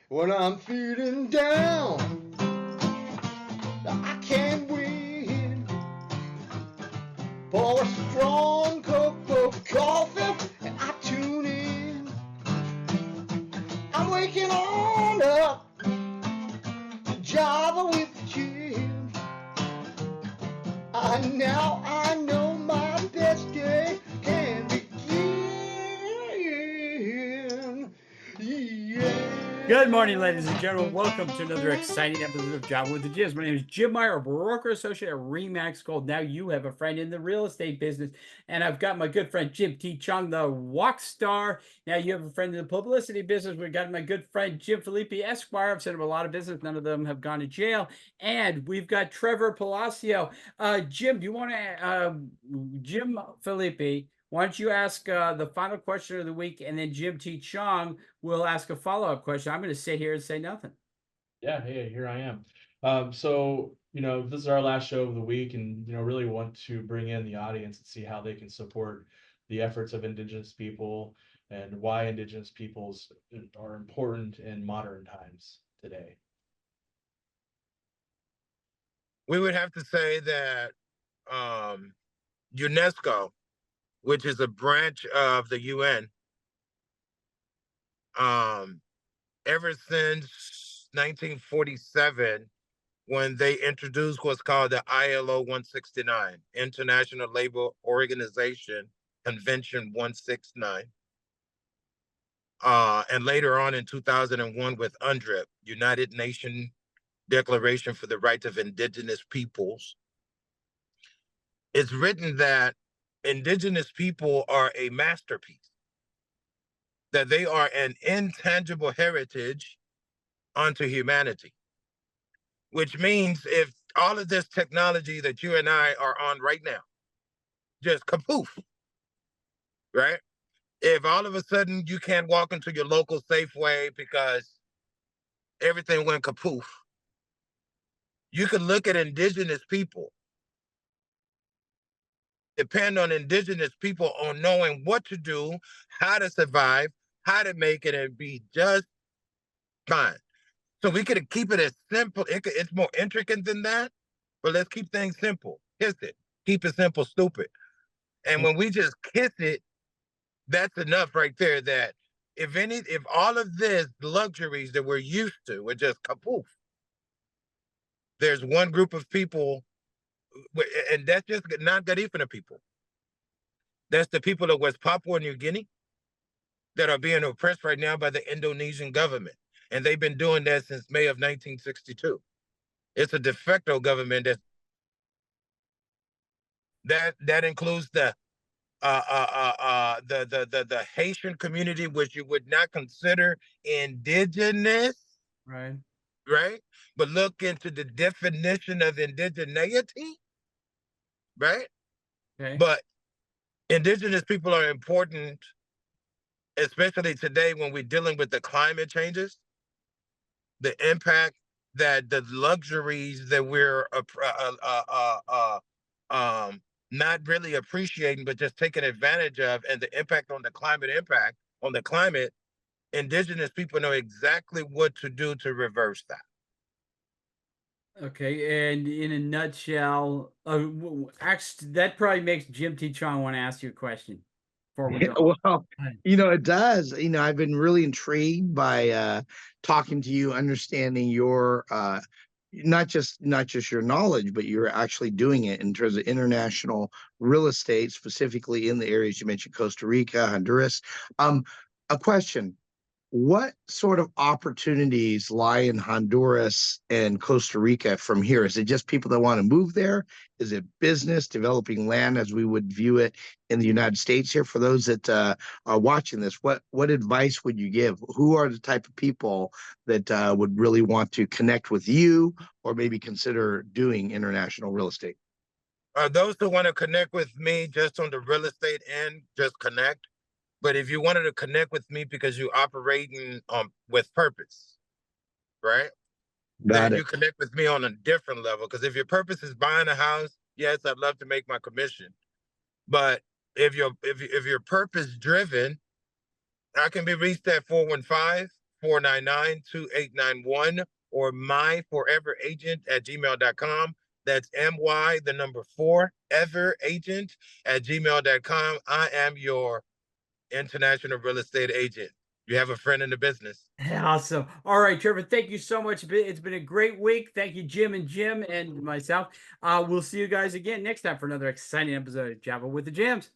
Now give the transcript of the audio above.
When I'm feeling down, I can't win. Pour a strong cup of coffee and I tune in. I'm waking on up to Java with Jim. Now I know my best day can begin. Yeah. Good morning, ladies and gentlemen. Welcome to another exciting episode of Java with the Jims. My name is Jim Meyer, broker associate at Remax Gold. Now you have a friend in the real estate business, and I've got my good friend Jim T. Chung, the rock star. Now you have a friend in the publicity business. We've got my good friend Jim Felipe Esquire. I've sent him a lot of business. None of them have gone to jail. And we've got Trevor Palacio. Jim, do you want to, Jim Felipe, why don't you ask the final question of the week, and then Jim T. Chung will ask a follow-up question. I'm going to sit here and say nothing. Yeah, hey, here I am. This is our last show of the week, and really want to bring in the audience and see how they can support the efforts of Indigenous people and why Indigenous peoples are important in modern times today. We would have to say that UNESCO, which is a branch of the UN, ever since 1947, when they introduced what's called the ILO 169, International Labor Organization Convention 169, and later on in 2001 with UNDRIP, United Nations Declaration for the Rights of Indigenous Peoples, it's written that Indigenous people are a masterpiece, that they are an intangible heritage unto humanity, which means if all of this technology that you and I are on right now, just kapoof, right? If all of a sudden you can't walk into your local Safeway because everything went kapoof, you can look at Indigenous people, depend on Indigenous people on knowing what to do, how to survive, how to make it and be just fine. So we could keep it as simple. It's more intricate than that, but let's keep things simple. Kiss it. Keep it simple, stupid. And when we just kiss it, that's enough right there. That if all of this luxuries that we're used to were just kapoof, there's one group of people, and that's just not Garifuna people. That's the people of West Papua New Guinea that are being oppressed right now by the Indonesian government. And they've been doing that since May of 1962. It's a de facto government that includes the Haitian community, which you would not consider indigenous, Right. right? But look into the definition of indigeneity, right? Okay. But indigenous people are important, especially today when we're dealing with the climate changes, the impact that the luxuries that we're not really appreciating, but just taking advantage of, and the impact on the climate, Indigenous people know exactly what to do to reverse that. Okay, and in a nutshell, that probably makes Jim T. Chung want to ask you a question before we go. Well, it does. I've been really intrigued by talking to you, understanding your not just your knowledge, but you're actually doing it in terms of international real estate, specifically in the areas you mentioned, Costa Rica, Honduras. A question. What sort of opportunities lie in Honduras and Costa Rica from here? Is it just people that want to move there? Is it business, developing land as we would view it in the United States here? For those that are watching this, what advice would you give? Who are the type of people that would really want to connect with you or maybe consider doing international real estate? Those who want to connect with me just on the real estate end, just connect. But if you wanted to connect with me because you're operating with purpose, right? Then you connect with me on a different level. Because if your purpose is buying a house, yes, I'd love to make my commission. But if you're purpose driven, I can be reached at 415 499-2891 or myforeveragent@gmail.com. That's MY, the number 4, everagent@gmail.com. I am your international real estate agent. You have a friend in the business. Awesome. All right, Trevor, thank you so much. It's been a great week. Thank you, Jim and myself. We'll see you guys again next time for another exciting episode of Java with the Jams.